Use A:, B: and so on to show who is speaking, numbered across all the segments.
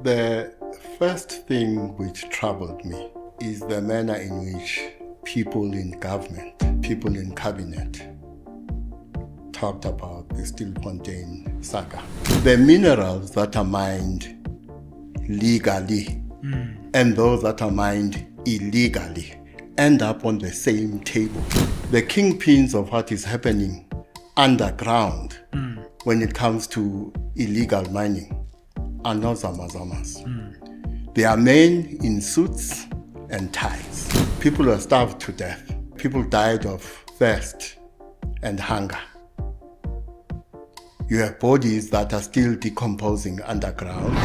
A: The first thing which troubled me is the manner in which people in government, people in cabinet, talked about the Stilfontein saga. The minerals that are mined legally and those that are mined illegally end up on the same table. The kingpins of what is happening underground when it comes to illegal mining are not zamazamas. They are men in suits and ties. People were starved to death. People died of thirst and hunger. You have bodies that are still decomposing underground.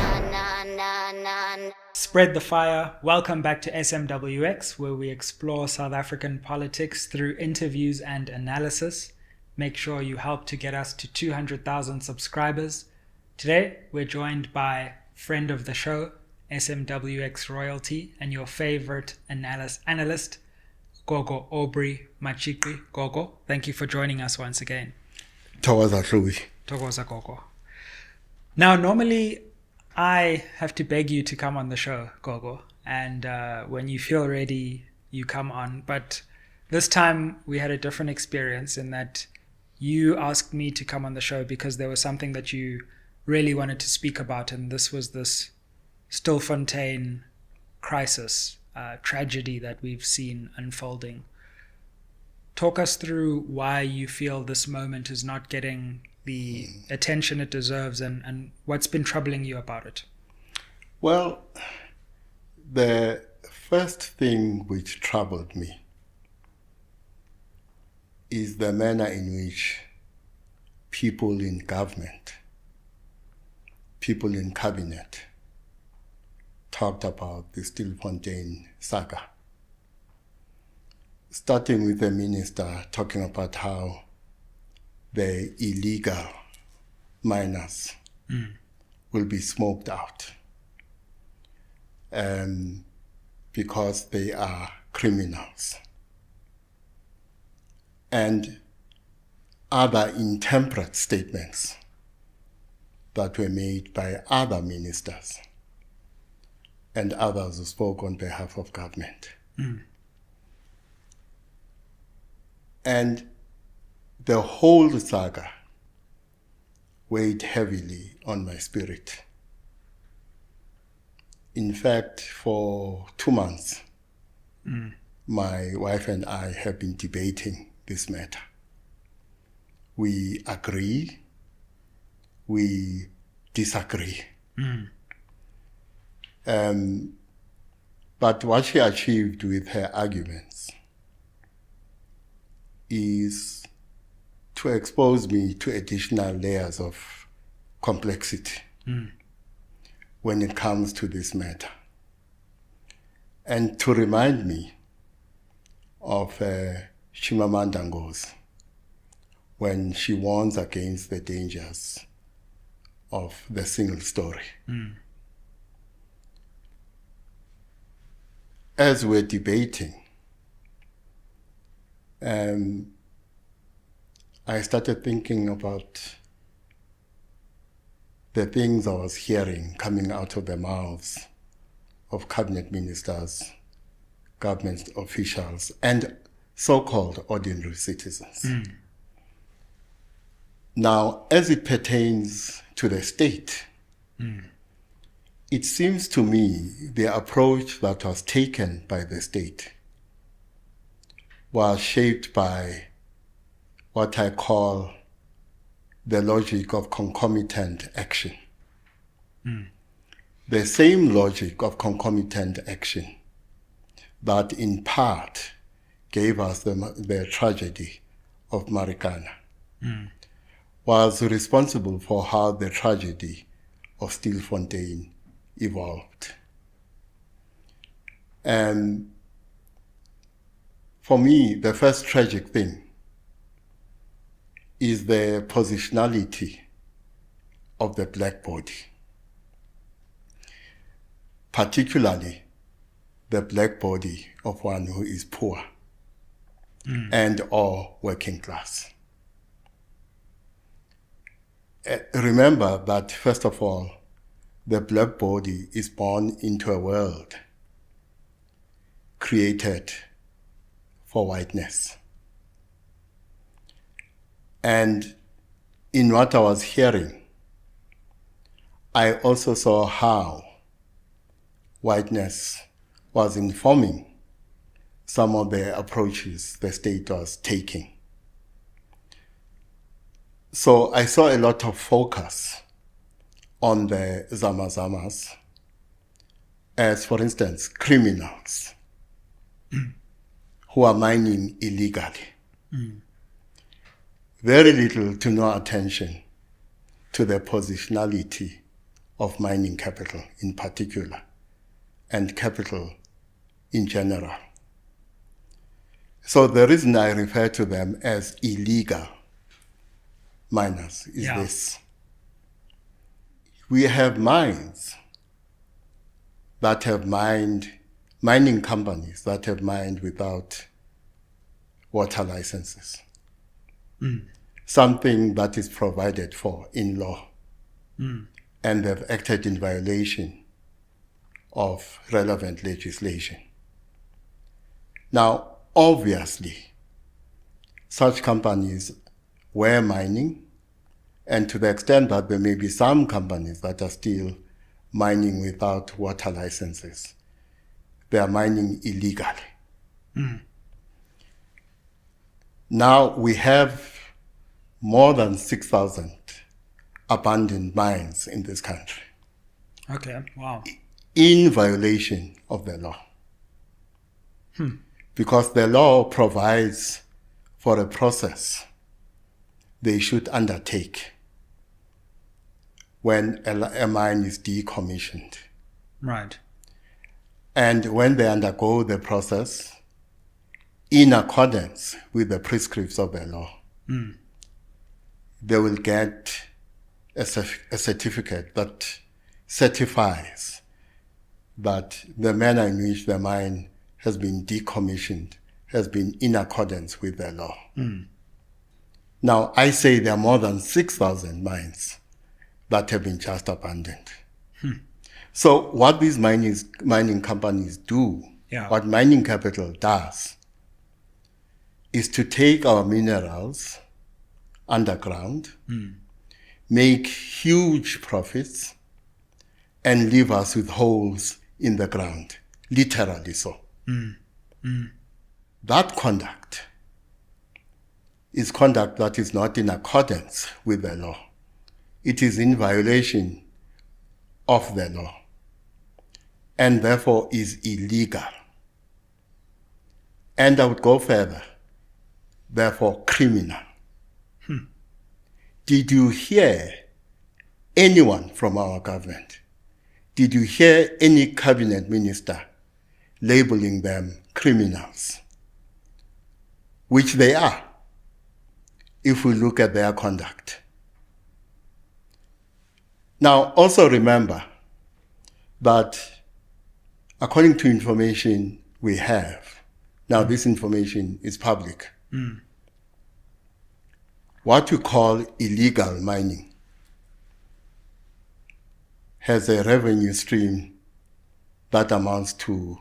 B: Spread the fire. Welcome back to SMWX, where we explore South African politics through interviews and analysis. Make sure you help to get us to 200,000 subscribers. Today, we're joined by friend of the show, SMWX royalty, and your favorite analyst, Gogo Aubrey Matshiqi. Gogo, thank you for joining us once again. Togoza Gogo. Now, normally I have to beg you to come on the show, Gogo, and when you feel ready, you come on. But this time we had a different experience in that you asked me to come on the show because there was something that you really wanted to speak about, and this was this Stilfontein crisis, tragedy that we've seen unfolding. Talk us through why you feel this moment is not getting the attention it deserves and what's been troubling you about it.
A: Well, the first thing which troubled me is the manner in which people in government, people in cabinet, talked about the Stilfontein saga. Starting with the minister talking about how the illegal miners will be smoked out because they are criminals. And other intemperate statements that were made by other ministers and others who spoke on behalf of government. And the whole saga weighed heavily on my spirit. In fact, for 2 months, my wife and I have been debating this matter. We agree, we disagree. But what she achieved with her arguments is to expose me to additional layers of complexity when it comes to this matter. And to remind me of Chimamanda Ngozi when she warns against the dangers of the single story. As we're debating, I started thinking about the things I was hearing coming out of the mouths of cabinet ministers, government officials, and so-called ordinary citizens. Now, as it pertains to the state, it seems to me the approach that was taken by the state was shaped by what I call the logic of concomitant action. The same logic of concomitant action that in part gave us the tragedy of Marikana was responsible for how the tragedy of Stilfontein evolved. And for me, the first tragic thing is the positionality of the black body, particularly the black body of one who is poor and or working class. Remember that, first of all, the black body is born into a world created for whiteness. And in what I was hearing, I also saw how whiteness was informing some of the approaches the state was taking. So I saw a lot of focus on the Zamazamas as, for instance, criminals who are mining illegally. Very little to no attention to the positionality of mining capital in particular, and capital in general. So the reason I refer to them as illegal miners is this. We have mines that have mined, mining companies that have mined without water licenses. Something that is provided for in law. And they've acted in violation of relevant legislation. Now, obviously, such companies were mining, and to the extent that there may be some companies that are still mining without water licenses, they are mining illegally. Now we have more than 6,000 abandoned mines in this country.
B: Okay, wow.
A: In violation of the law. Because the law provides for a process they should undertake when a mine is decommissioned.
B: Right.
A: And when they undergo the process in accordance with the prescripts of the law, they will get a certificate that certifies that the manner in which the mine has been decommissioned has been in accordance with the law. Now, I say there are more than 6,000 mines that have been just abandoned. So what these mining companies do, what mining capital does, is to take our minerals underground, make huge profits, and leave us with holes in the ground, literally so. That conduct is conduct that is not in accordance with the law. It is in violation of the law, and therefore is illegal. And I would go further, therefore criminal. Did you hear anyone from our government? Did you hear any cabinet minister labeling them criminals? Which they are, if we look at their conduct. Now, also remember that according to information we have, now this information is public, what we call illegal mining has a revenue stream that amounts to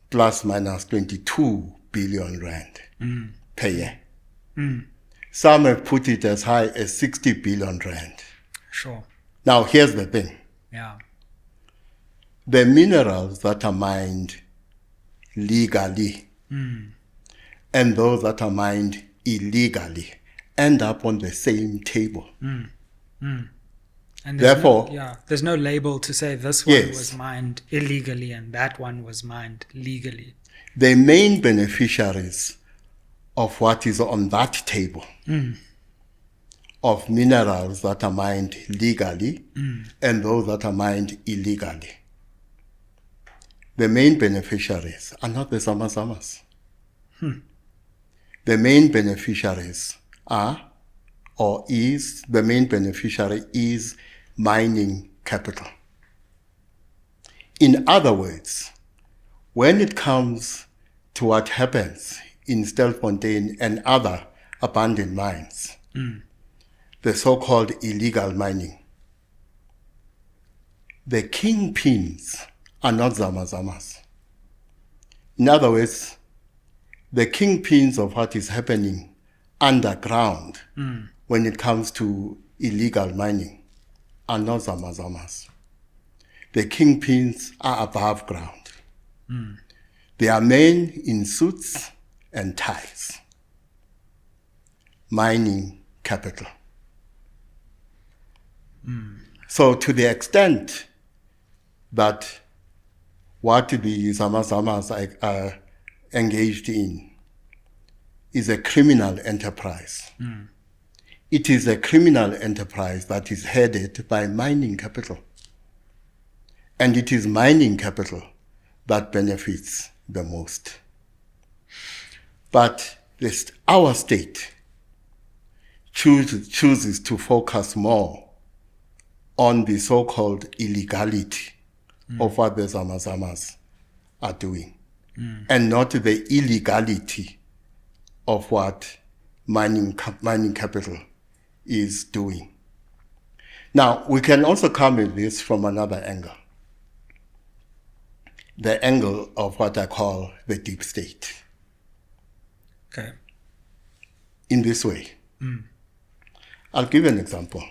A: plus minus 22 billion rand per year. Some have put it as high as 60 billion rand.
B: Sure.
A: Now, here's the thing. The minerals that are mined legally and those that are mined illegally end up on the same table.
B: And
A: therefore,
B: there's no label to say this one was mined illegally and that one was mined legally.
A: The main beneficiaries of what is on that table of minerals that are mined legally and those that are mined illegally, the main beneficiaries are not the Zamazamas. The main beneficiaries are, or is, the main beneficiary is mining capital. In other words, when it comes to what happens in Stilfontein and other abandoned mines, the so-called illegal mining, the kingpins are not zamazamas. In other words, the kingpins of what is happening underground when it comes to illegal mining are not zamazamas. The kingpins are above ground. They are men in suits and ties, mining capital. So to the extent that what the zamazamas are engaged in is a criminal enterprise. It is a criminal enterprise that is headed by mining capital. And it is mining capital that benefits the most. But our state chooses to focus more on the so-called illegality of what the zamazamas are doing, and not the illegality of what mining capital is doing. Now, we can also come at this from another angle. The angle of what I call the deep state.
B: Okay.
A: In this way. I'll give an example.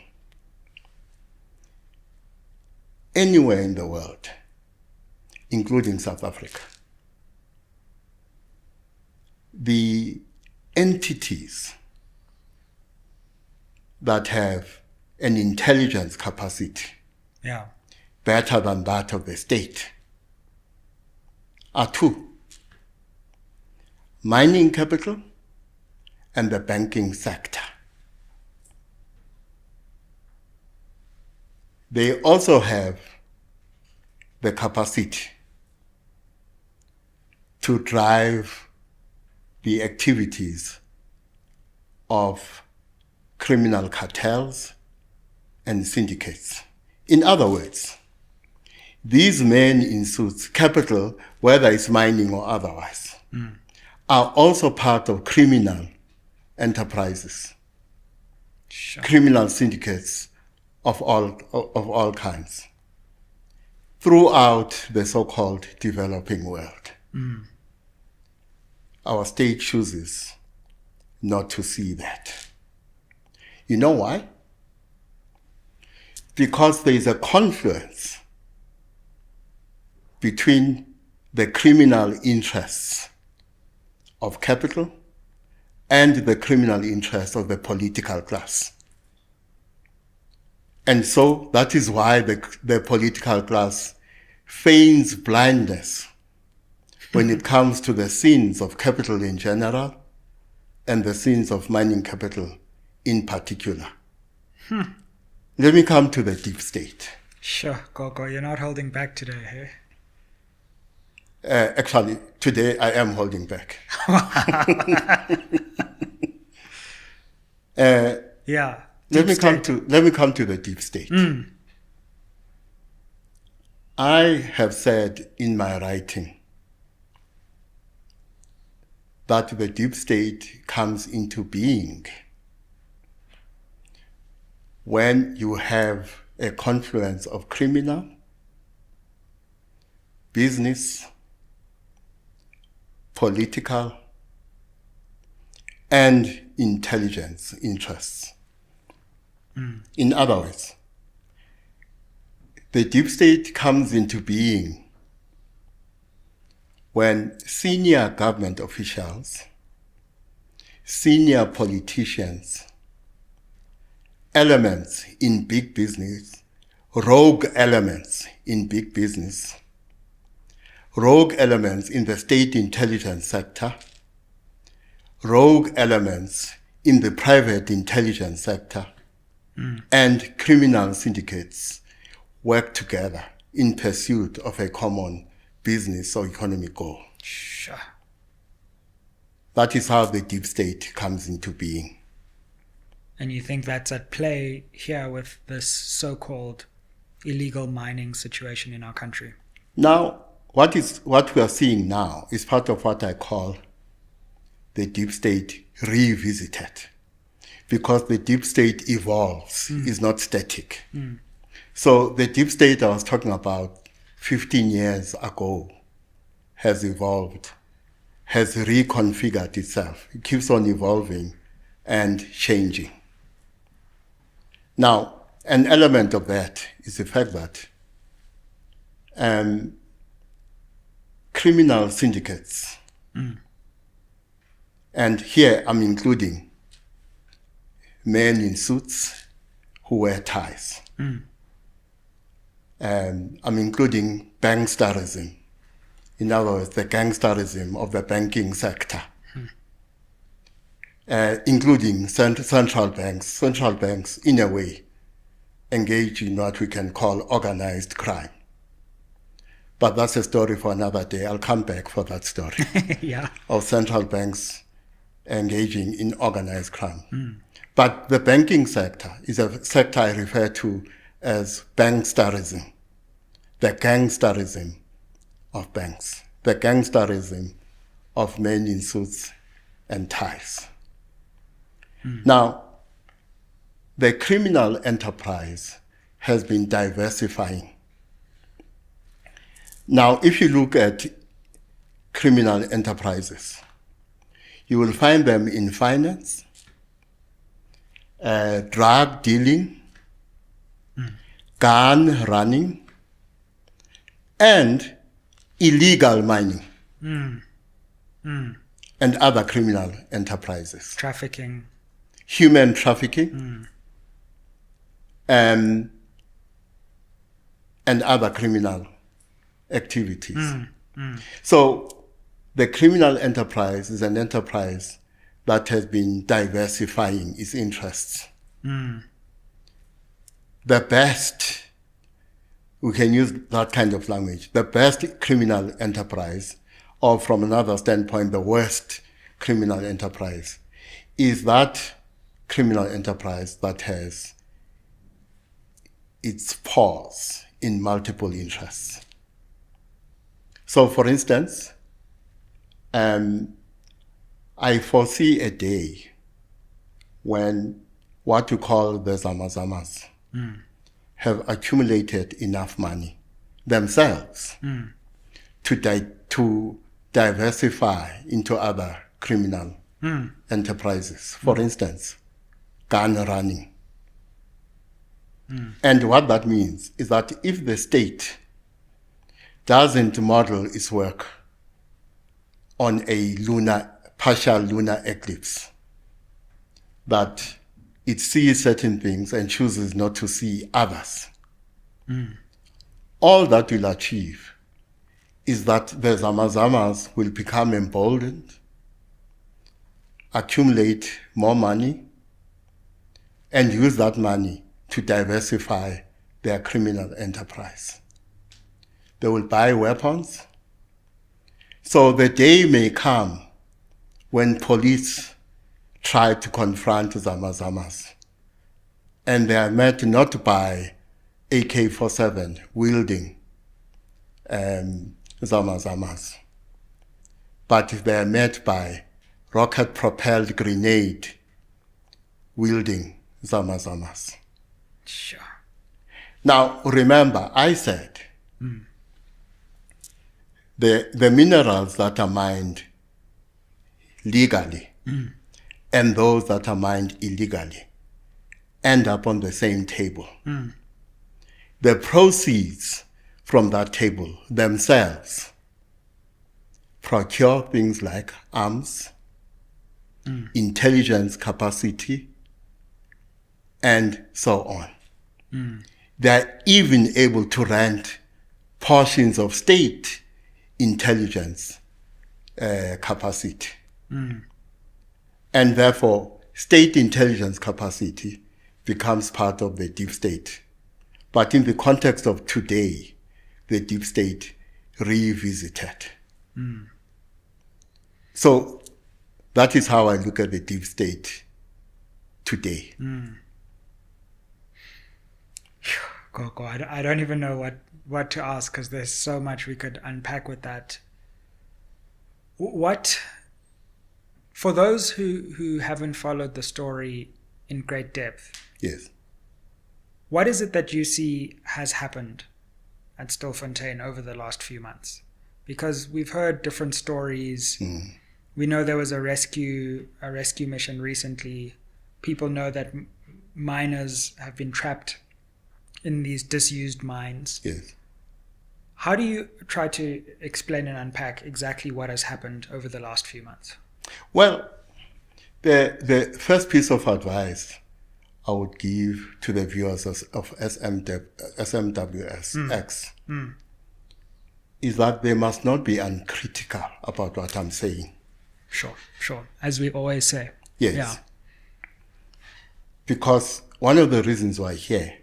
A: Anywhere in the world, including South Africa, the entities that have an intelligence capacity better than that of the state are two: mining capital and the banking sector. They also have the capacity to drive the activities of criminal cartels and syndicates. In other words, these men in suits, capital, whether it's mining or otherwise, are also part of criminal enterprises, criminal syndicates of all kinds throughout the so-called developing world. Our state chooses not to see that. You know why? Because there is a confluence between the criminal interests of capital and the criminal interests of the political class. And so that is why the political class feigns blindness when it comes to the sins of capital in general and the sins of mining capital in particular. Let me come to the deep state.
B: Sure, Gogo, you're not holding back today, hey?
A: Actually, today I am holding back.
B: Yeah.
A: Let me come to the deep state. I have said in my writing that the deep state comes into being when you have a confluence of criminal, business, political, and intelligence interests. In other words, the deep state comes into being when senior government officials, senior politicians, elements in big business, rogue elements in big business, rogue elements in the state intelligence sector, rogue elements in the private intelligence sector, and criminal syndicates work together in pursuit of a common business or economic goal.
B: Sure.
A: That is how the deep state comes into being.
B: And you think that's at play here with this so-called illegal mining situation in our country?
A: Now, what we are seeing now is part of what I call the deep state revisited. Because the deep state evolves, is not static. So the deep state I was talking about 15 years ago has evolved, has reconfigured itself. It keeps on evolving and changing. Now, an element of that is the fact that criminal syndicates, and here I'm including men in suits who wear ties. I'm including banksterism, in other words, the gangsterism of the banking sector, including central banks. Central banks, in a way, engage in what we can call organized crime. But that's a story for another day. I'll come back for that story.
B: Yeah.
A: Of central banks engaging in organized crime. But the banking sector is a sector I refer to as banksterism, the gangsterism of banks, the gangsterism of men in suits and ties. Now, the criminal enterprise has been diversifying. Now, if you look at criminal enterprises, you will find them in finance, drug dealing, gun running, and illegal mining, and other criminal enterprises.
B: Trafficking.
A: Human trafficking, and other criminal activities. So the criminal enterprise is an enterprise that has been diversifying its interests. The best, we can use that kind of language, the best criminal enterprise, or from another standpoint, the worst criminal enterprise, is that criminal enterprise that has its paws in multiple interests. So, for instance, I foresee a day when what you call the Zamazamas have accumulated enough money themselves to diversify into other criminal enterprises. For instance, gun running. And what that means is that if the state doesn't model its work on a partial lunar eclipse, that it sees certain things and chooses not to see others, all that will achieve is that the Zamazamas will become emboldened, accumulate more money, and use that money to diversify their criminal enterprise. They will buy weapons. So the day may come when police try to confront Zamazamas, and they are met not by AK-47 wielding Zamazamas, but they are met by rocket-propelled grenade wielding Zamazamas.
B: Sure.
A: Now, remember, I said the minerals that are mined legally and those that are mined illegally end up on the same table. The proceeds from that table themselves procure things like arms, intelligence capacity, and so on. They're even able to rent portions of state intelligence capacity. And therefore, state intelligence capacity becomes part of the deep state. But in the context of today, the deep state revisited. So that is how I look at the deep state today.
B: Gogo, I don't even know what to ask, because there's so much we could unpack with that. What, for those who haven't followed the story in great depth,
A: Yes.
B: What is it that you see has happened at Stilfontein over the last few months? Because we've heard different stories. We know there was a rescue mission recently. People know that miners have been trapped in these disused mines.
A: Yes.
B: How do you try to explain and unpack exactly what has happened over the last few months?
A: Well, the first piece of advice I would give to the viewers of SMWX is that they must not be uncritical about what I'm saying.
B: Sure. As we always say.
A: Yes.
B: Yeah.
A: Because one of the reasons we're here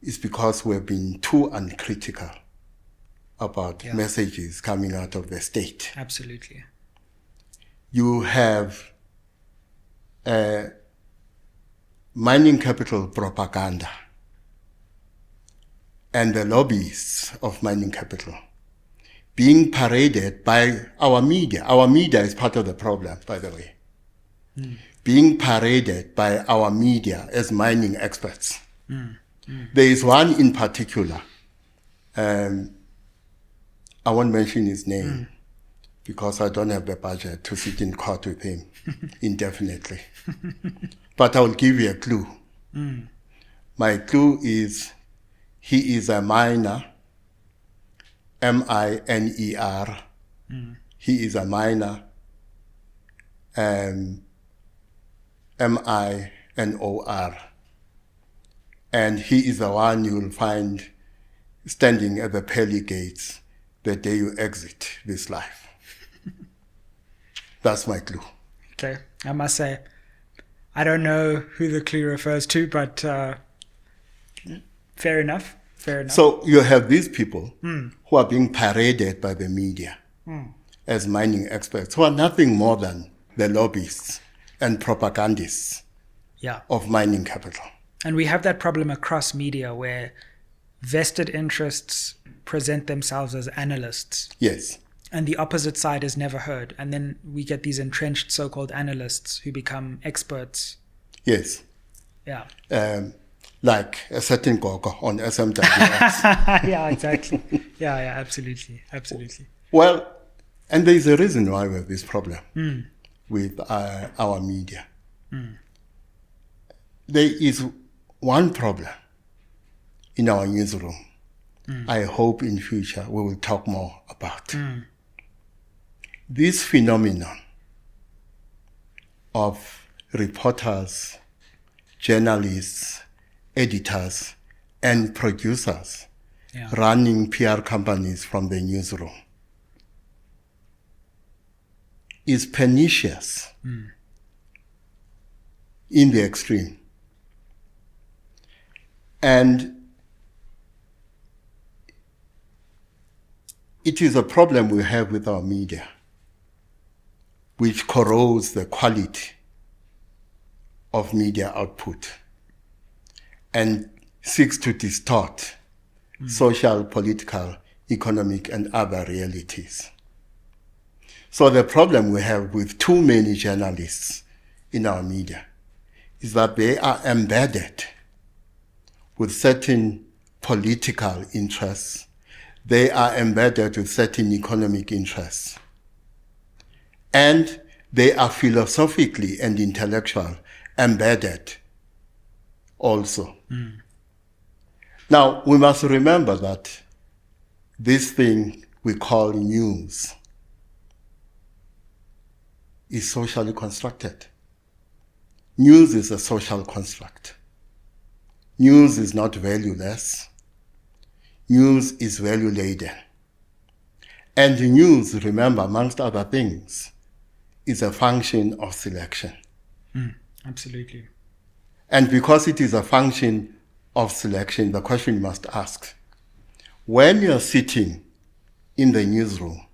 A: is because we've been too uncritical about messages coming out of the state.
B: Absolutely.
A: You have mining capital propaganda and the lobbyists of mining capital being paraded by our media. Our media is part of the problem, by the way. Being paraded by our media as mining experts. There is one in particular. I won't mention his name because I don't have the budget to sit in court with him indefinitely. But I will give you a clue. My clue is he is a miner, M-I-N-E-R. He is a miner, M-I-N-O-R. And he is the one you will find standing at the pearly gates the day you exit this life. That's my clue.
B: Okay. I must say, I don't know who the clue refers to, but fair enough.
A: So you have these people who are being paraded by the media as mining experts, who are nothing more than the lobbyists and propagandists of mining capital.
B: And we have that problem across media where vested interests present themselves as analysts.
A: Yes.
B: And the opposite side is never heard. And then we get these entrenched so-called analysts who become experts.
A: Yes.
B: Yeah.
A: Like a certain Gogo on SMWX.
B: Yeah, exactly. Yeah, absolutely.
A: Well, and there is a reason why we have this problem with our media. There is one problem in our newsroom. I hope in future we will talk more about. This phenomenon of reporters, journalists, editors, and producers running PR companies from the newsroom is pernicious in the extreme. And it is a problem we have with our media, which corrodes the quality of media output and seeks to distort social, political, economic, and other realities. So the problem we have with too many journalists in our media is that they are embedded with certain political interests. They are embedded with certain economic interests. And they are philosophically and intellectually embedded also. Now, we must remember that this thing we call news is socially constructed. News is a social construct. News is not valueless. News is value-laden. And news, remember, amongst other things, is a function of selection.
B: Absolutely.
A: And because it is a function of selection, the question you must ask, when you're sitting in the newsroom,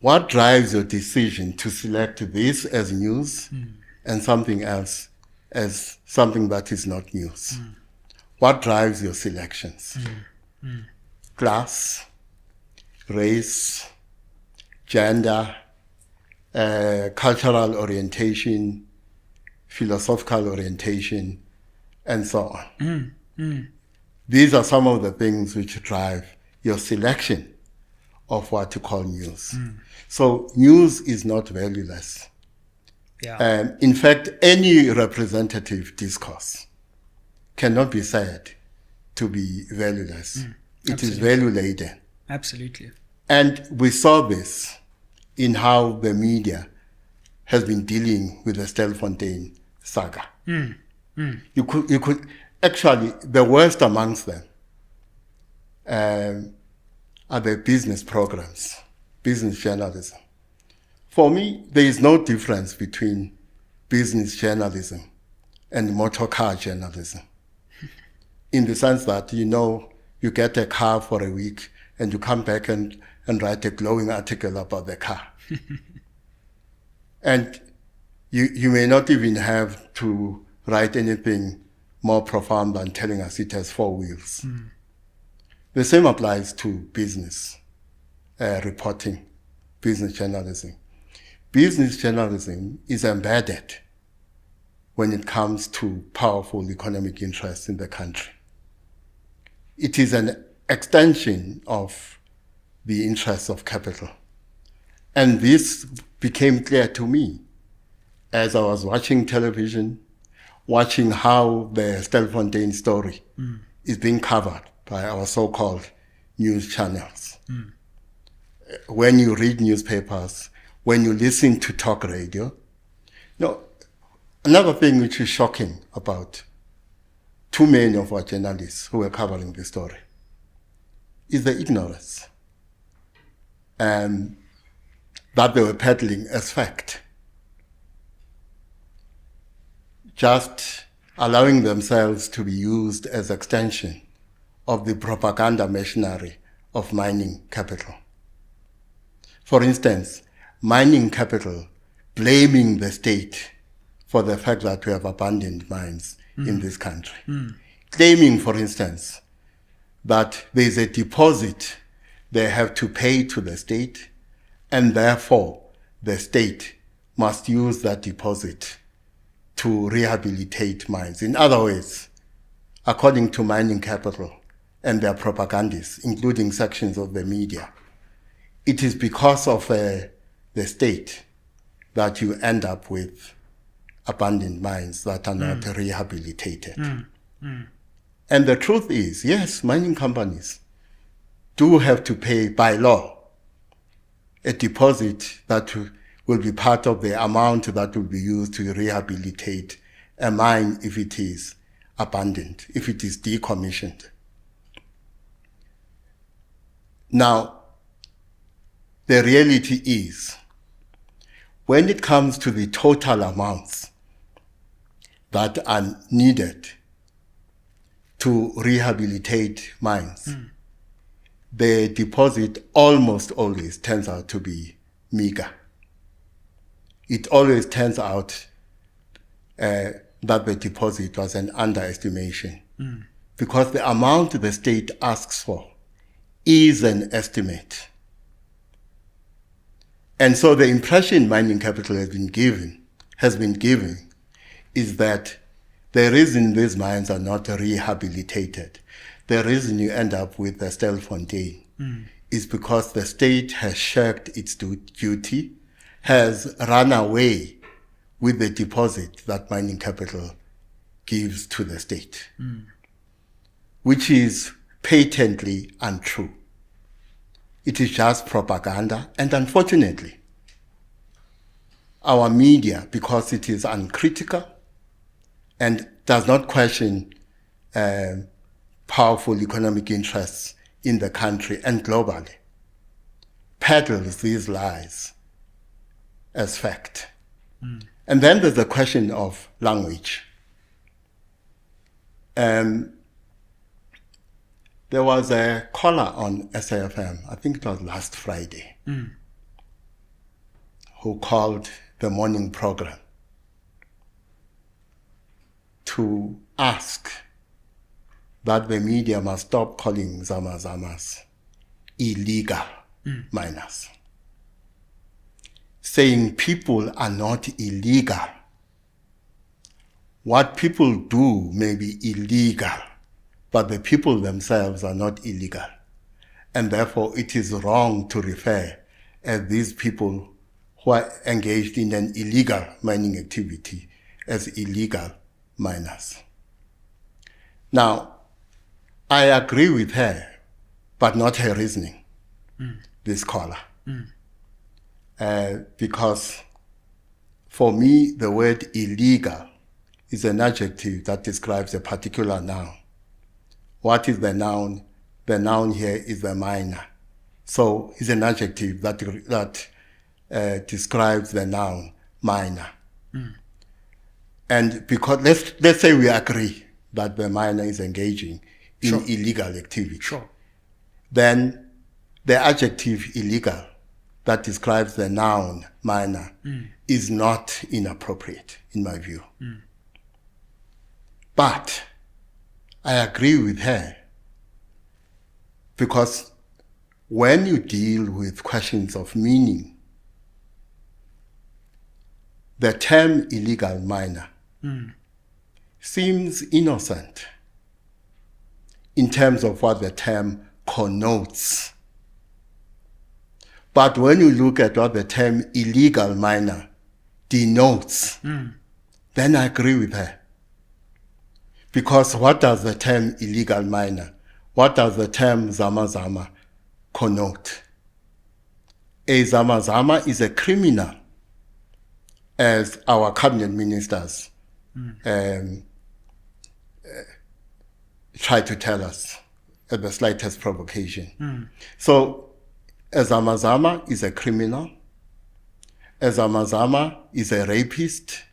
A: what drives your decision to select this as news and something else as something that is not news? What drives your selections? Class, race, gender, cultural orientation, philosophical orientation, and so on. These are some of the things which drive your selection of what to call news. So news is not valueless.
B: Yeah.
A: In fact, any representative discourse cannot be said to be valueless. It is value-laden.
B: Absolutely.
A: And we saw this in how the media has been dealing with the Stilfontein saga. You could actually, the worst amongst them are the business programs, business journalism. For me, there is no difference between business journalism and motor car journalism, in the sense that, you get a car for a week and you come back and write a glowing article about the car. And you may not even have to write anything more profound than telling us it has 4 wheels. The same applies to business reporting, business journalism. Business journalism is embedded when it comes to powerful economic interests in the country. It is an extension of the interests of capital. And this became clear to me as I was watching television, watching how the Stilfontein story is being covered by our so-called news channels. When you read newspapers, when you listen to talk radio. Another thing which is shocking about too many of our journalists who were covering this story is the ignorance that they were peddling as fact. Just allowing themselves to be used as extension of the propaganda machinery of mining capital. For instance, mining capital blaming the state for the fact that we have abandoned mines in this country. Claiming, for instance, that there is a deposit they have to pay to the state, and therefore the state must use that deposit to rehabilitate mines. In other words, according to mining capital and their propagandists, including sections of the media, it is because of the state that you end up with abandoned mines that are not rehabilitated. And the truth is, yes, mining companies do have to pay by law a deposit that will be part of the amount that will be used to rehabilitate a mine if it is abandoned, if it is decommissioned. Now, the reality is, when it comes to the total amounts that are needed to rehabilitate mines, the deposit almost always turns out to be meager. It always turns out that the deposit was an underestimation because the amount the state asks for is an estimate. And so the impression mining capital has been given is that the reason these mines are not rehabilitated, the reason you end up with the Stilfontein is because the state has shirked its duty, has run away with the deposit that mining capital gives to the state, which is patently untrue. It is just propaganda, and unfortunately, our media, because it is uncritical and does not question powerful economic interests in the country and globally, peddles these lies as fact. And then there's the question of language. There was a caller on SAFM, I think it was last Friday, who called the morning program to ask that the media must stop calling Zamazamas illegal miners, saying people are not illegal what people do may be illegal, but the people themselves are not illegal. And therefore, it is wrong to refer as these people who are engaged in an illegal mining activity as illegal miners. Now, I agree with her, but not her reasoning, this scholar. Because for me, the word illegal is an adjective that describes a particular noun. What is the noun? The noun here is the miner. So it's an adjective that describes the noun miner. And because let's say we agree that the miner is engaging in illegal activity. Then the adjective illegal that describes the noun miner is not inappropriate in my view. But I agree with her, because when you deal with questions of meaning, the term illegal miner seems innocent in terms of what the term connotes. But when you look at what the term illegal miner denotes, then I agree with her. Because what does the term illegal miner, what does the term zama-zama connote? A zama-zama is a criminal, as our cabinet ministers try to tell us at the slightest provocation. So a zama-zama is a criminal, a zama-zama is a rapist,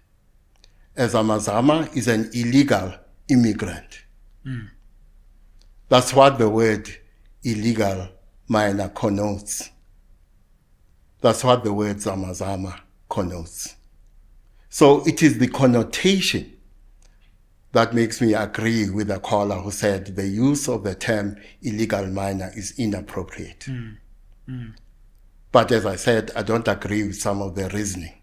A: a zama-zama is an illegal immigrant. That's what the word illegal miner connotes. That's what the word zama-zama connotes. So it is the connotation that makes me agree with the caller who said the use of the term illegal miner is inappropriate. But as I said, I don't agree with some of the reasoning.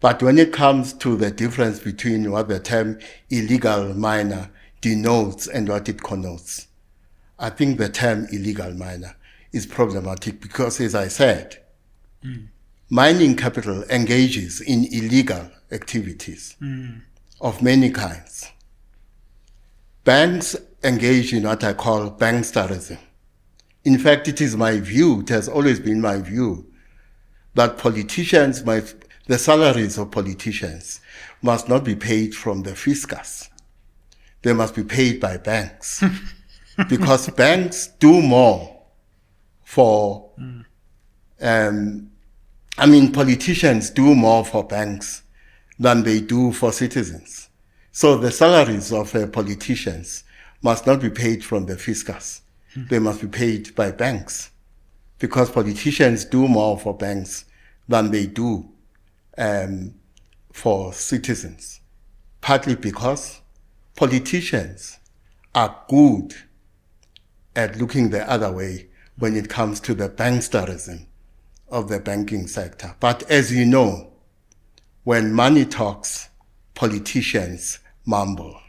A: But when it comes to the difference between what the term illegal miner denotes and what it connotes, I think the term illegal miner is problematic because, as I said, mining capital engages in illegal activities of many kinds. Banks engage in what I call banksterism. In fact, it is my view, it has always been my view, that politicians the salaries of politicians must not be paid from the fiscus. They must be paid by banks. Because banks do more for, politicians do more for banks than they do for citizens. So the salaries of politicians must not be paid from the fiscus. They must be paid by banks, because politicians do more for banks than they do for citizens, partly because politicians are good at looking the other way when it comes to the banksterism of the banking sector. But as you know, when money talks, politicians mumble.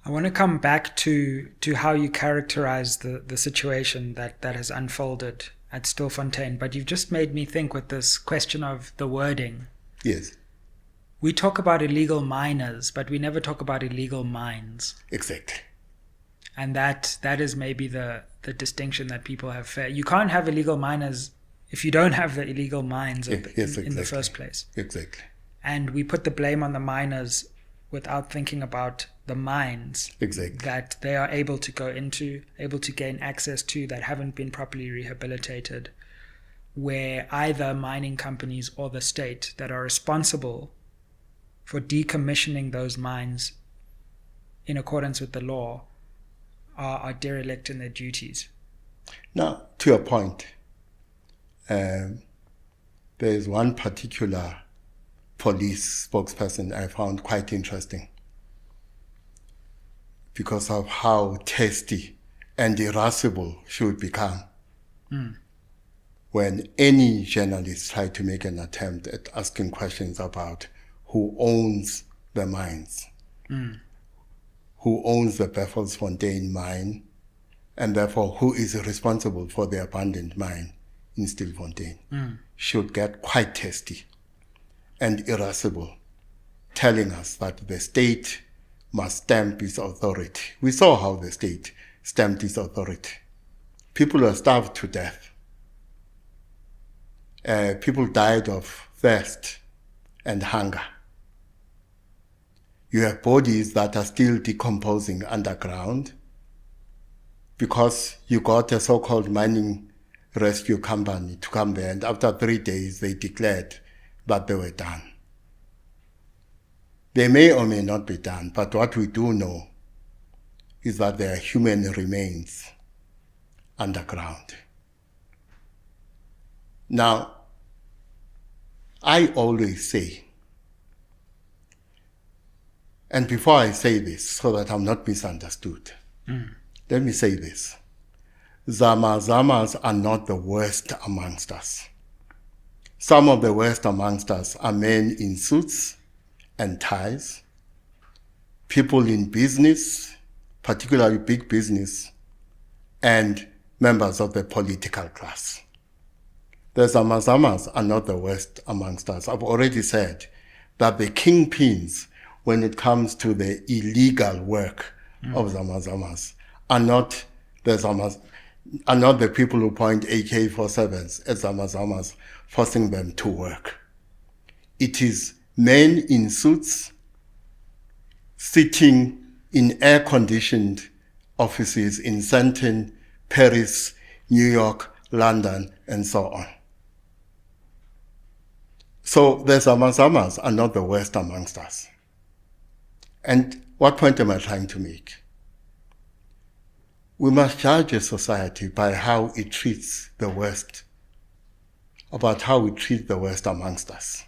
B: I want to come back to how you characterize the situation that has unfolded at Stilfontein, but you've just made me think with this question of the wording.
A: Yes.
B: We talk about illegal miners, but we never talk about illegal mines.
A: Exactly.
B: And that is maybe the distinction that people have. You can't have illegal miners if you don't have the illegal mines in the first place.
A: Exactly.
B: And we put the blame on the miners without thinking about the mines that they are able to go into, able to gain access to, that haven't been properly rehabilitated, where either mining companies or the state that are responsible for decommissioning those mines in accordance with the law are derelict in their duties.
A: Now, to your point, there is one particular police spokesperson I found quite interesting because of how tasty and irascible she would become when any journalist tried to make an attempt at asking questions about who owns the mines, who owns the Fontaine mine, and therefore who is responsible for the abandoned mine in Stilfontein, should get quite testy and irascible, telling us that the state must stamp its authority. We saw how the state stamped its authority. People were starved to death. People died of thirst and hunger. You have bodies that are still decomposing underground because you got a so-called mining rescue company to come there, and after 3 days they declared that they were done. They may or may not be done, but what we do know is that there are human remains underground. Now, I always say, and before I say this, so that I'm not misunderstood, let me say this. Zamas are not the worst amongst us. Some of the worst amongst us are men in suits and ties, people in business, particularly big business, and members of the political class. The Zamas are not the worst amongst us. I've already said that the kingpins, when it comes to the illegal work of Zamas, are not the people who point AK-47s at Zamas, forcing them to work. It is men in suits sitting in air-conditioned offices in Sandton, Paris, New York, London, and so on. So the Zamas are not the worst amongst us. And what point am I trying to make? We must judge a society by how it treats the worst, about how we treat the worst amongst us.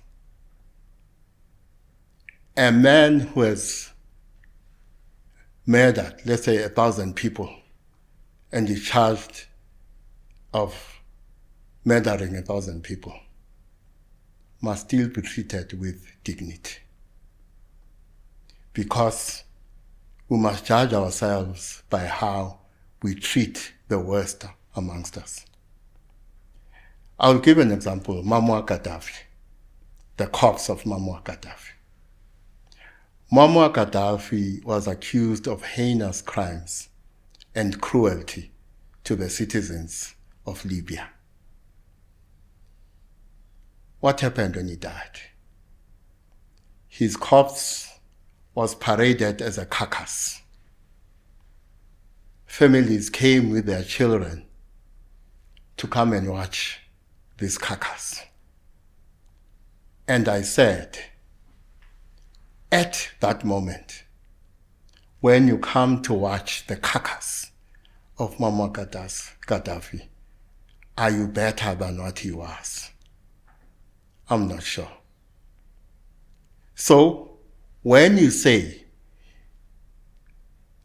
A: A man who has murdered, let's say, 1,000 people, and is charged of murdering 1,000 people, must still be treated with dignity. Because we must judge ourselves by how we treat the worst amongst us. I'll give an example, Muammar Gaddafi, the corpse of Muammar Gaddafi. Muammar Gaddafi was accused of heinous crimes and cruelty to the citizens of Libya. What happened when he died? His corpse was paraded as a carcass. Families came with their children to come and watch this carcass. And I said, at that moment, when you come to watch the carcass of Muammar Gaddafi, are you better than what he was? I'm not sure. So, when you say,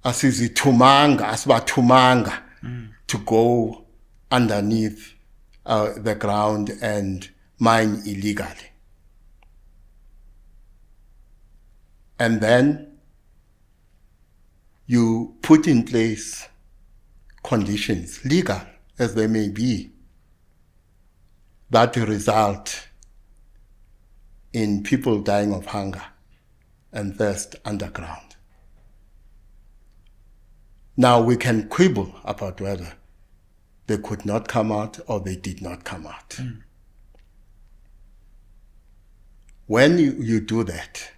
A: asizitumanga, to go underneath the ground and mine illegally, and then you put in place conditions, legal as they may be, that result in people dying of hunger and thirst underground. Now we can quibble about whether they could not come out or they did not come out. When you do that,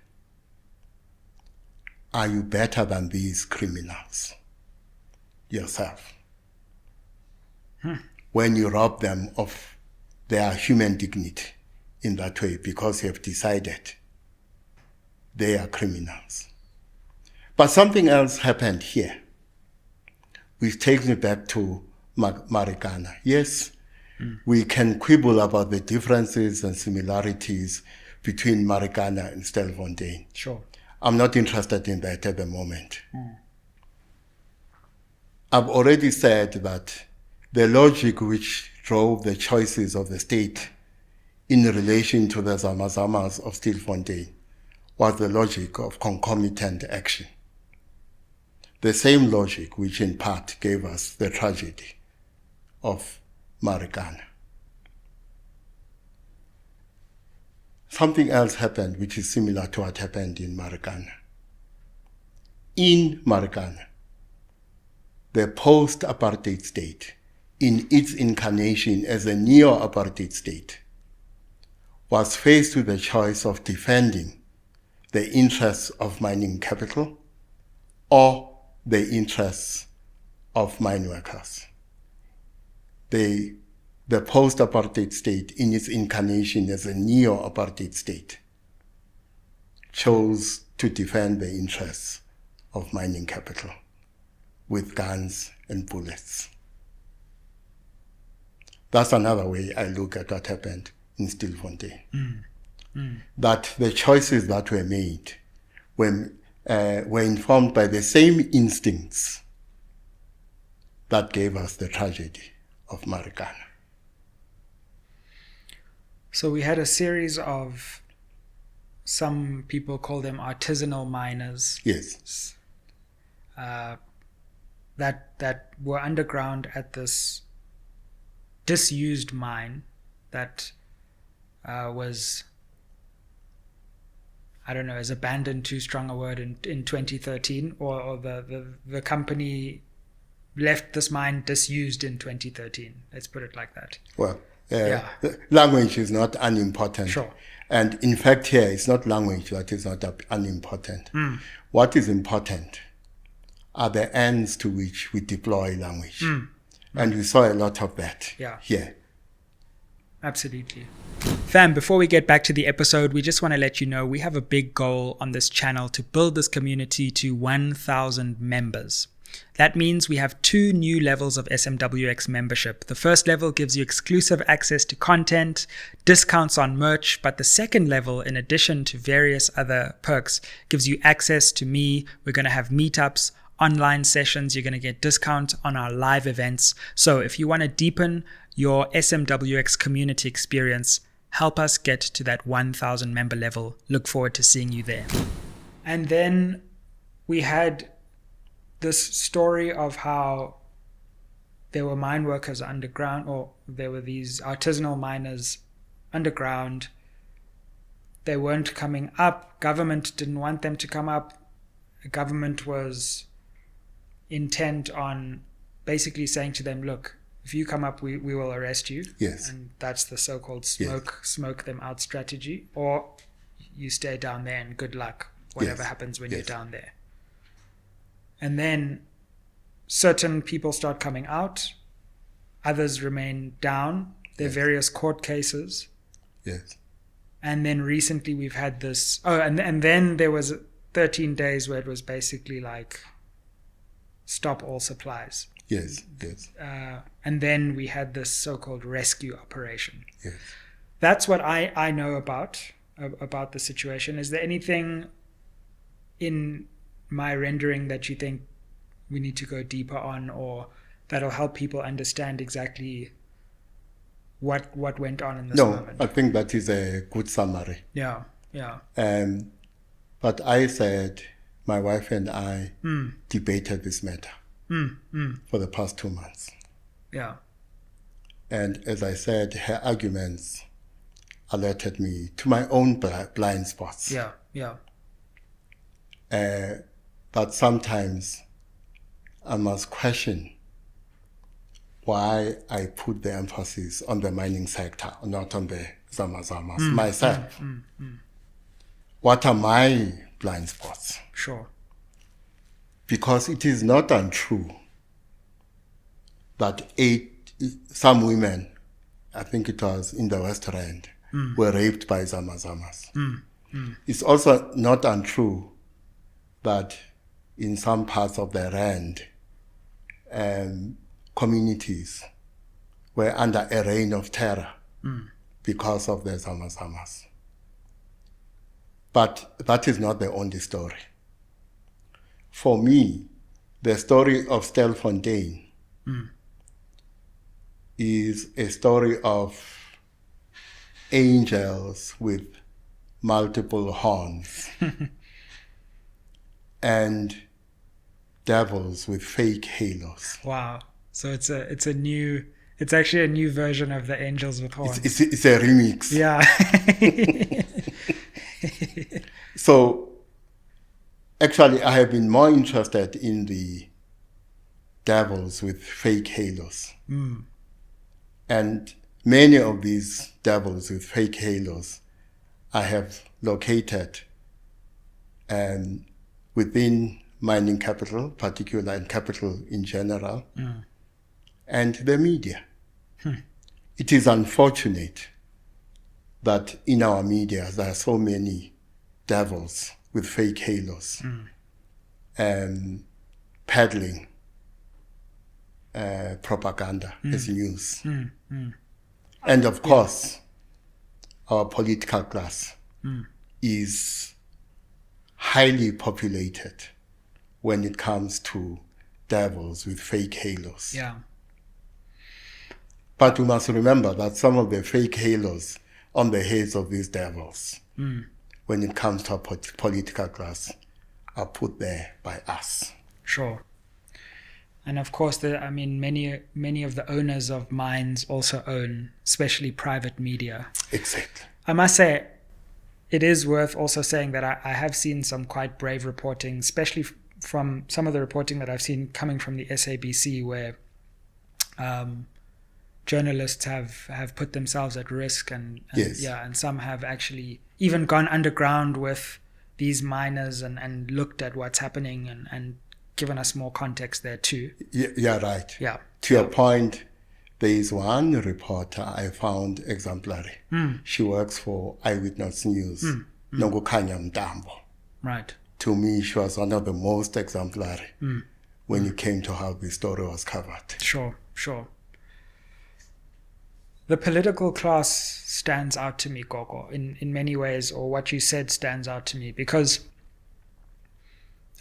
A: are you better than these criminals yourself? When you rob them of their human dignity in that way because you have decided they are criminals. But something else happened here, which takes me back to Marikana. Yes, we can quibble about the differences and similarities between Marikana and Stilfontein.
B: Sure.
A: I'm not interested in that at the moment. I've already said that the logic which drove the choices of the state in relation to the Zamas of Stilfontein was the logic of concomitant action. The same logic which in part gave us the tragedy of Marikana. Something else happened which is similar to what happened in Marikana. In Marikana, the post-apartheid state, in its incarnation as a neo-apartheid state, was faced with the choice of defending the interests of mining capital or the interests of mine workers. The post-apartheid state, in its incarnation as a neo-apartheid state, chose to defend the interests of mining capital with guns and bullets. That's another way I look at what happened in Stilfontein. That the choices that were made were informed by the same instincts that gave us the tragedy of Marikana.
B: So we had a series of, some people call them artisanal miners.
A: Yes.
B: That were underground at this disused mine that was, I don't know, is abandoned too strong a word, in 2013, or the company left this mine disused in 2013. Let's put it like that.
A: Well, language is not unimportant.
B: Sure.
A: And in fact here, it's not language that is not unimportant. What is important are the ends to which we deploy language. And we saw a lot of that here.
B: Absolutely. Fam, before we get back to the episode, we just want to let you know we have a big goal on this channel to build this community to 1,000 members. That means we have 2 new levels of SMWX membership. The first level gives you exclusive access to content, discounts on merch, but the second level, in addition to various other perks, gives you access to me. We're going to have meetups, online sessions. You're going to get discount on our live events. So if you want to deepen your SMWX community experience, help us get to that 1,000 member level. Look forward to seeing you there. And then we had this story of how there were mine workers underground, or there were these artisanal miners underground. They weren't coming up. Government didn't want them to come up. The government was intent on basically saying to them, look, if you come up, we will arrest you.
A: Yes.
B: And that's the so-called smoke them out strategy. Or you stay down there and good luck, whatever happens when you're down there. And then certain people start coming out, others remain down. There are various court cases.
A: Yes.
B: And then recently we've had this, and then there was 13 days where it was basically like stop all supplies.
A: Yes.
B: And then we had this so-called rescue operation.
A: Yes.
B: That's what I know about the situation. Is there anything in my rendering that you think we need to go deeper on, or that'll help people understand exactly what went on in this moment?
A: I think that is a good summary.
B: Yeah.
A: But I said my wife and I debated this matter for the past 2 months.
B: Yeah.
A: And as I said, her arguments alerted me to my own blind spots.
B: Yeah.
A: But sometimes I must question why I put the emphasis on the mining sector, not on the Zamazamas myself. What are my blind spots?
B: Sure.
A: Because it is not untrue that some women, I think it was in the West Rand, were raped by Zamazamas. It's also not untrue that in some parts of the Rand, communities were under a reign of terror because of the Zamazamas. But that is not the only story. For me, the story of Stilfontein is a story of angels with multiple horns and devils with fake halos.
B: Wow. So it's actually a new version of the angels with horns.
A: It's a remix.
B: Yeah.
A: So actually, I have been more interested in the devils with fake halos. And many of these devils with fake halos I have located within mining capital, particularly, and capital in general, and the media. It is unfortunate that in our media there are so many devils with fake halos peddling propaganda as news. And of course, our political class is highly populated when it comes to devils with fake halos.
B: Yeah.
A: But we must remember that some of the fake halos on the heads of these devils, when it comes to our political class, are put there by us.
B: Sure. And of course, many of the owners of mines also own, especially private media.
A: Exactly.
B: I must say, it is worth also saying that I have seen some quite brave reporting, especially from some of the reporting that I've seen coming from the SABC, where journalists have put themselves at risk, and
A: Yes.
B: and some have actually even gone underground with these miners and looked at what's happening and given us more context there too.
A: Yeah, right.
B: Yeah.
A: To your point, there is one reporter I found exemplary. She works for Eyewitness News, Nokukhanya Mtambo.
B: Right.
A: To me, she was one of the most exemplary when it came to how the story was covered.
B: Sure. The political class stands out to me, Gogo, in many ways, or what you said stands out to me, because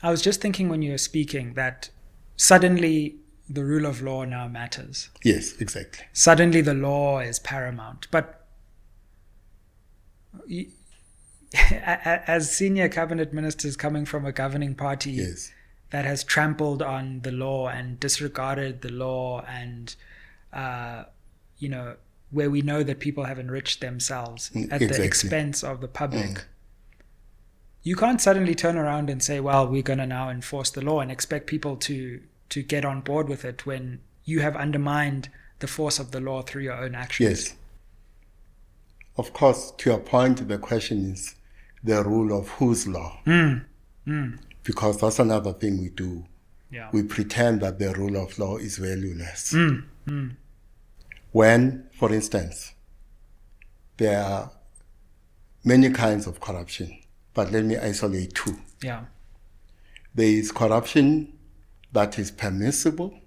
B: I was just thinking when you were speaking that suddenly the rule of law now matters.
A: Yes, exactly.
B: Suddenly the law is paramount. But as senior cabinet ministers coming from a governing party
A: Yes.
B: that has trampled on the law and disregarded the law and, where we know that people have enriched themselves at the expense of the public, you can't suddenly turn around and say, well, we're going to now enforce the law and expect people to get on board with it when you have undermined the force of the law through your own actions.
A: Yes. Of course, to your point, the question is the rule of whose law? Because that's another thing we do.
B: Yeah.
A: We pretend that the rule of law is valueless. When, for instance, there are many kinds of corruption, but let me isolate two.
B: Yeah.
A: There is corruption that is permissible.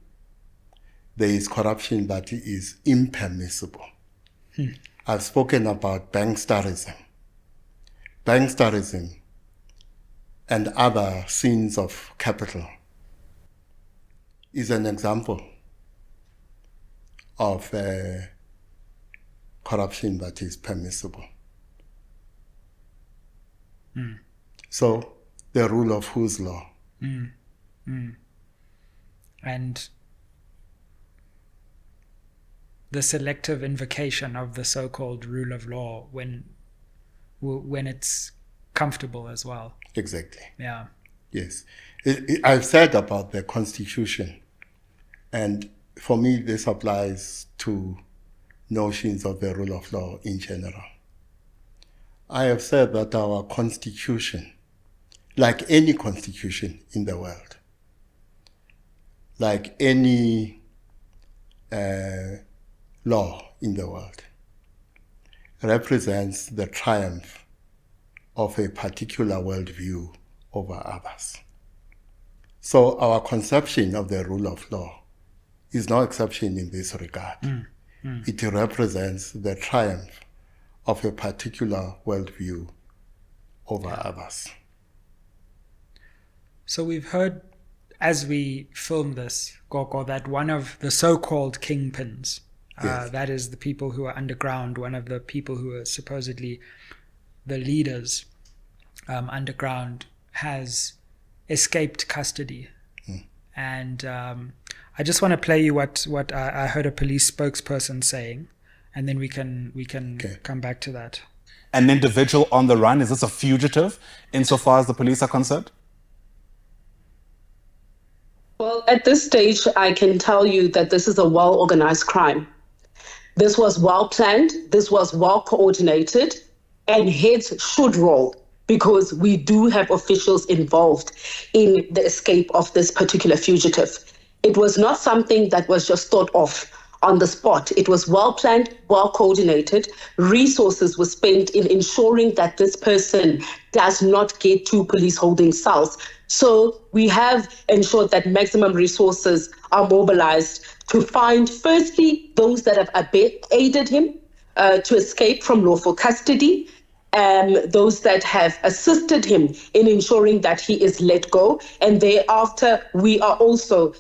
A: There is corruption that is impermissible. I've spoken about banksterism. Banksterism and other sins of capital is an example of corruption that is permissible. So the rule of whose law?
B: And the selective invocation of the so-called rule of law when it's comfortable as well.
A: Exactly.
B: Yeah.
A: Yes. I've said about the Constitution, and for me this applies to notions of the rule of law in general. I have said that our Constitution, like any constitution in the world, like any law in the world, represents the triumph of a particular worldview over others. So our conception of the rule of law is no exception in this regard. It represents the triumph of a particular worldview over others.
B: So we've heard, as we film this, Gogo, that one of the so-called kingpins,
A: Yes.
B: that is the people who are underground, one of the people who are supposedly the leaders underground has escaped custody. And I just want to play you what I heard a police spokesperson saying, and then we can come back to that.
C: An individual on the run, is this a fugitive insofar as the police are concerned?
D: Well, at this stage, I can tell you that this is a well-organized crime. This was well-planned, this was well-coordinated, and heads should roll because we do have officials involved in the escape of this particular fugitive. It was not something that was just thought of on the spot. It was well-planned, well-coordinated. Resources were spent in ensuring that this person does not get to police holding cells. So we have ensured that maximum resources are mobilized to find, firstly, those that have aided him to escape from lawful custody, those that have assisted him in ensuring that he is let go. And thereafter, we are also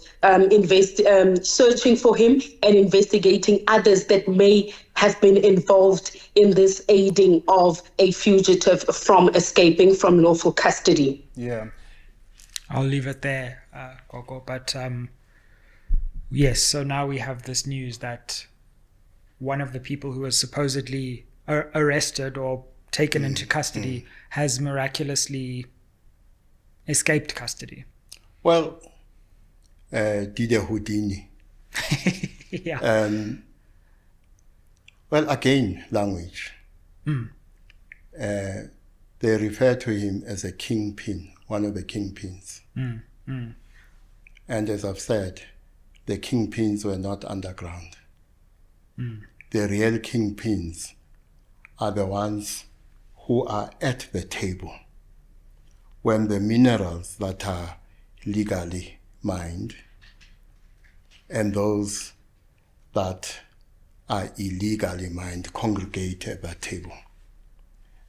D: searching for him and investigating others that may have been involved in this aiding of a fugitive from escaping from lawful custody.
C: Yeah.
B: I'll leave it there, Gogo. But yes, so now we have this news that one of the people who was supposedly arrested or taken into custody has miraculously escaped custody.
A: Well, Dide Houdini.
B: Yeah.
A: Well, again, language. They refer to him as a kingpin, one of the kingpins. And as I've said, the kingpins were not underground. The real kingpins are the ones who are at the table when the minerals that are legally mined and those that are illegally mined congregate at that table.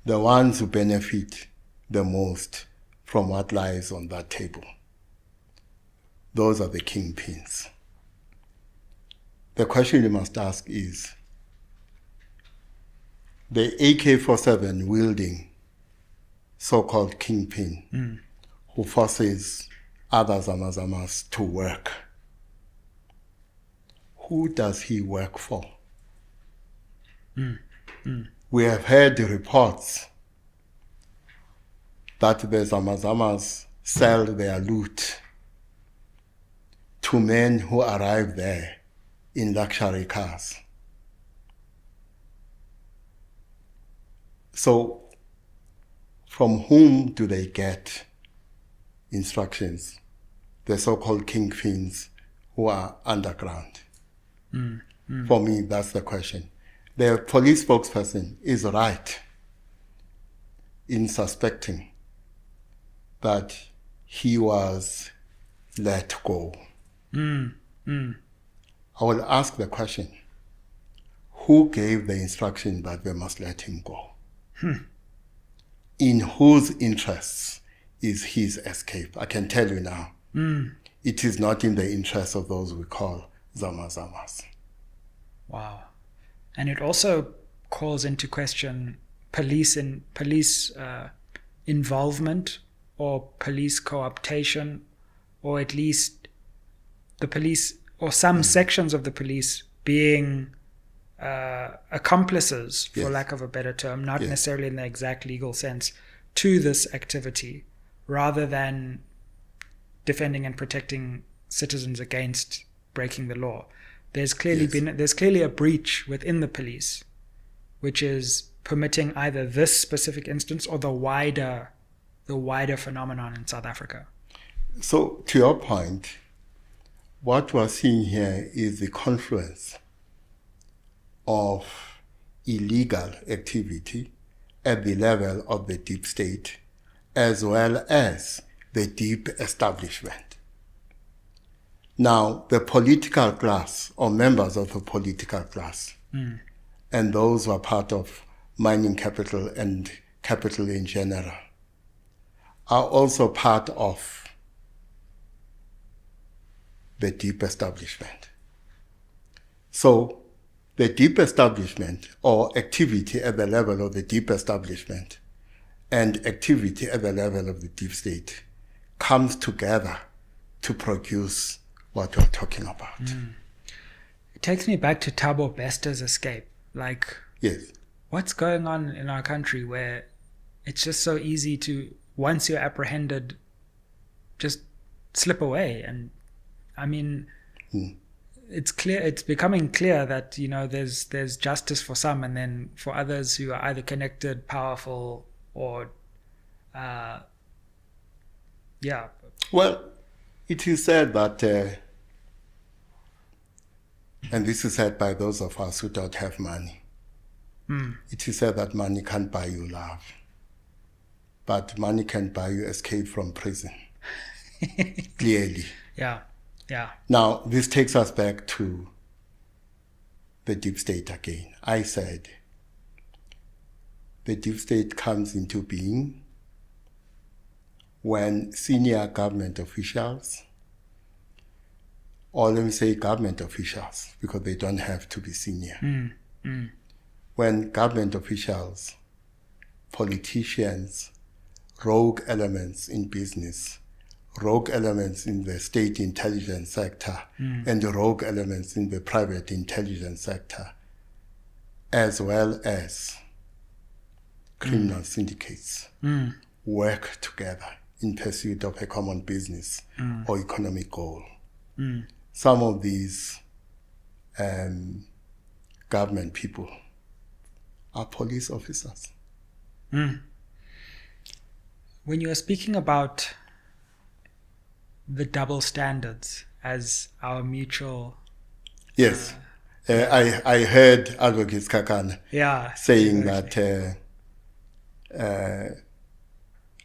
A: The ones who benefit the most from what lies on that table, those are the kingpins. The question you must ask is, the AK-47 wielding so-called kingpin who forces other Zamazamas to work, who does he work for? We have heard reports that the Zamazamas sell their loot to men who arrive there in luxury cars. So, from whom do they get instructions? The so-called kingpins who are underground. For me, that's the question. The police spokesperson is right in suspecting that he was let go. I will ask the question, who gave the instruction that they must let him go? In whose interests is his escape? I can tell you now, it is not in the interest of those we call Zamazamas.
B: Wow. And it also calls into question police involvement or police co-optation, or at least the police or some sections of the police being accomplices, for lack of a better term, not necessarily in the exact legal sense, to this activity, rather than defending and protecting citizens against breaking the law. There's clearly a breach within the police, which is permitting either this specific instance or the wider phenomenon in South Africa.
A: So, to your point, what we're seeing here is the confluence of illegal activity at the level of the deep state, as well as the deep establishment. Now, the political class, or members of the political class, and those who are part of mining capital and capital in general, are also part of the deep establishment. So, the deep establishment, or activity at the level of the deep establishment, and activity at the level of the deep state comes together to produce what we're talking about.
B: It takes me back to Thabo Besta's escape. Like,
A: Yes.
B: what's going on in our country where it's just so easy to, once you're apprehended, just slip away? And I mean, it's clear, it's becoming clear that, you know, there's justice for some, and then for others who are either connected, powerful, or
A: Well, it is said that, and this is said by those of us who don't have money, it is said that money can't buy you love, but money can buy you escape from prison. Clearly.
B: yeah.
A: Now, this takes us back to the deep state again. I said the deep state comes into being when senior government officials, or let me say government officials, because they don't have to be senior. When government officials, politicians, rogue elements in business, rogue elements in the state intelligence sector, and the rogue elements in the private intelligence sector, as well as criminal syndicates, work together in pursuit of a common business or economic goal. Some of these government people are police officers.
B: When you are speaking about the double standards as our mutual...
A: Yes. I heard Advocate Kekana saying
B: exactly.
A: that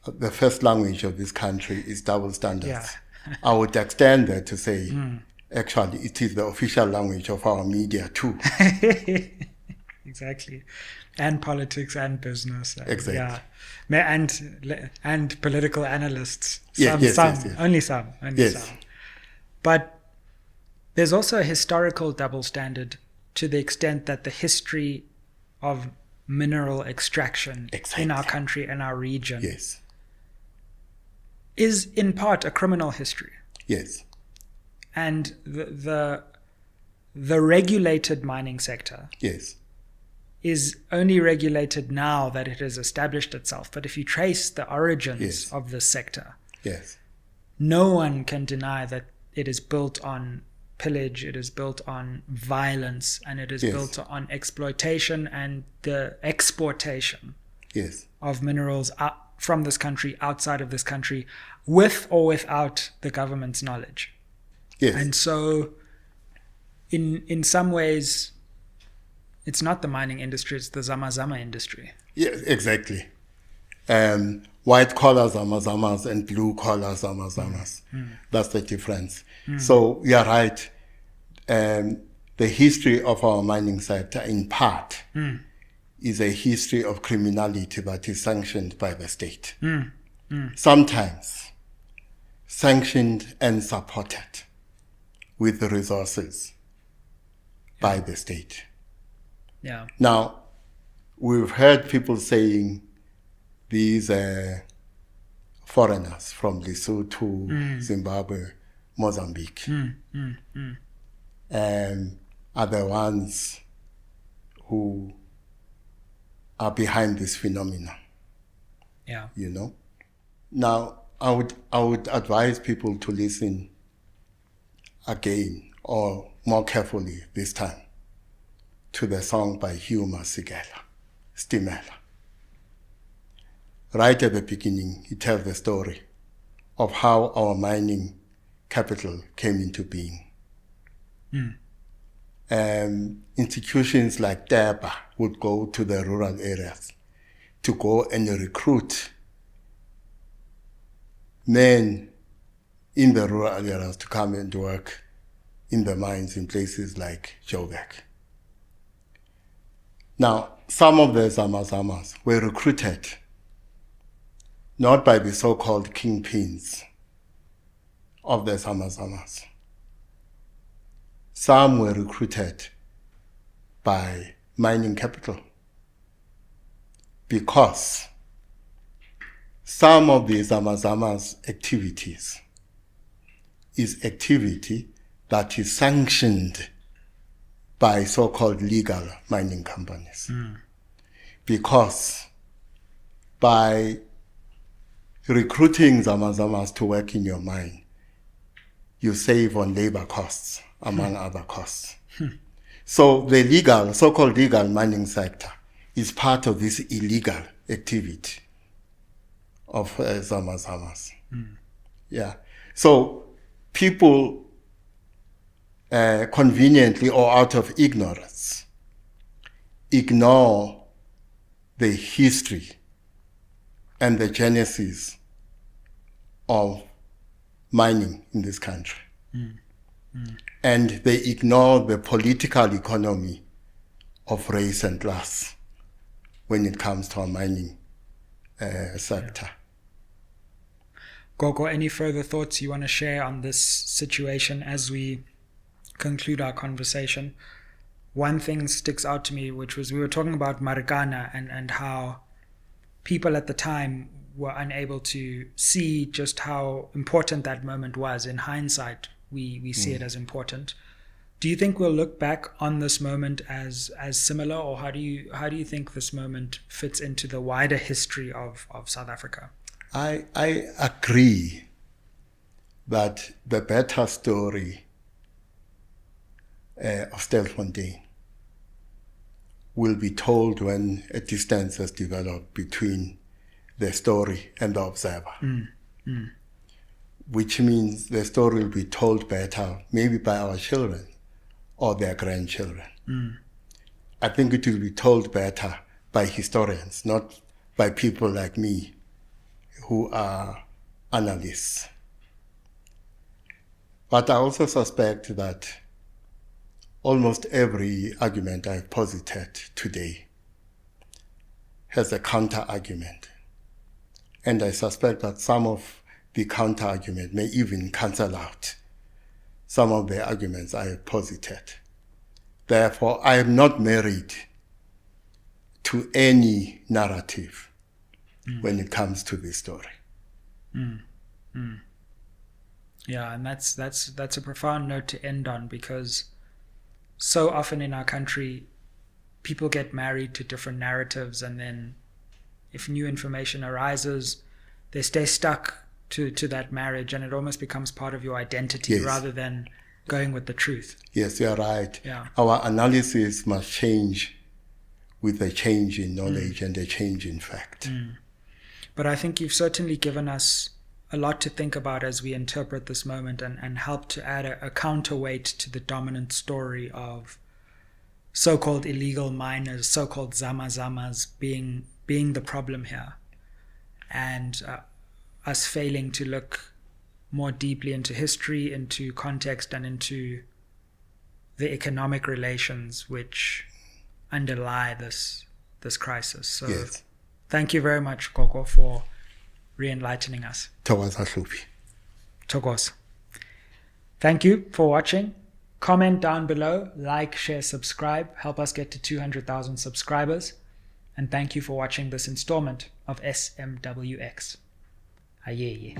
A: the first language of this country is double standards.
B: Yeah.
A: I would extend that to say, actually, it is the official language of our media too.
B: Exactly. And politics and business. And,
A: Exactly.
B: Yeah. And political analysts.
A: Yes.
B: Only some.
A: Yes.
B: But there's also a historical double standard to the extent that the history of mineral extraction in our country and our region
A: Yes.
B: is in part a criminal history.
A: Yes.
B: And the regulated mining sector
A: Yes.
B: is only regulated now that it has established itself. But if you trace the origins of this sector,
A: Yes.
B: no one can deny that it is built on pillage, it is built on violence, and it is built on exploitation and the exportation
A: Yes.
B: of minerals from this country, outside of this country, with or without the government's knowledge.
A: Yes.
B: And so in some ways, it's not the mining industry, it's the Zama industry.
A: Yes, exactly. White collar Zamazamas and blue collar Zamazamas. That's the difference. So you're right. The history of our mining sector, in part, is a history of criminality that is sanctioned by the state. Sometimes sanctioned and supported with the resources by the state.
B: Yeah.
A: Now, we've heard people saying these foreigners from Lesotho, Zimbabwe, Mozambique, are the ones who are behind this phenomenon.
B: Yeah.
A: You know. Now, I would advise people to listen again, or more carefully this time, to the song by Hugh Masekela, Stimela. Right at the beginning, he tells the story of how our mining capital came into being. Institutions like DEBA would go to the rural areas to go and recruit men in the rural areas to come and work in the mines in places like Joburg. Now, some of the Zamazamas were recruited not by the so-called kingpins of the Zamazamas. Some were recruited by mining capital because some of the Zama-Zama's activities is activity that is sanctioned by so-called legal mining companies. Because by recruiting Zama-Zamas to work in your mine, you save on labor costs, among other costs. So the so-called legal mining sector is part of this illegal activity of Zama-Zamas. Yeah. So people conveniently or out of ignorance ignore the history and the genesis of mining in this country. And they ignore the political economy of race and class when it comes to our mining sector.
B: Gogo, any further thoughts you want to share on this situation as we conclude our conversation? One thing sticks out to me, which was we were talking about Marikana and how people at the time were unable to see just how important that moment was. In hindsight, we see it as important. Do you think we'll look back on this moment as similar, or how do you think this moment fits into the wider history of South Africa?
A: I agree that the better story of Stilfontein will be told when a distance has developed between the story and the observer. Which means the story will be told better, maybe by our children or their grandchildren. I think it will be told better by historians, not by people like me who are analysts. But I also suspect that almost every argument I've posited today has a counter-argument. And I suspect that some of the counter-argument may even cancel out some of the arguments I have posited. Therefore, I am not married to any narrative when it comes to this story.
B: Yeah, and that's a profound note to end on, because so often in our country, people get married to different narratives, and then if new information arises, they stay stuck to that marriage, and it almost becomes part of your identity rather than going with the truth.
A: Yes, you're right.
B: Yeah.
A: Our analysis must change with a change in knowledge and a change in fact.
B: But I think you've certainly given us a lot to think about as we interpret this moment, and help to add a counterweight to the dominant story of so-called illegal miners, so-called Zama-Zamas being the problem here, and us failing to look more deeply into history, into context, and into the economic relations which underlie this crisis. So thank you very much, Gogo, for re-enlightening us. Tokos. Thank you for watching. Comment down below, like, share, subscribe, help us get to 200,000 subscribers. And thank you for watching this installment of SMWX. Aye.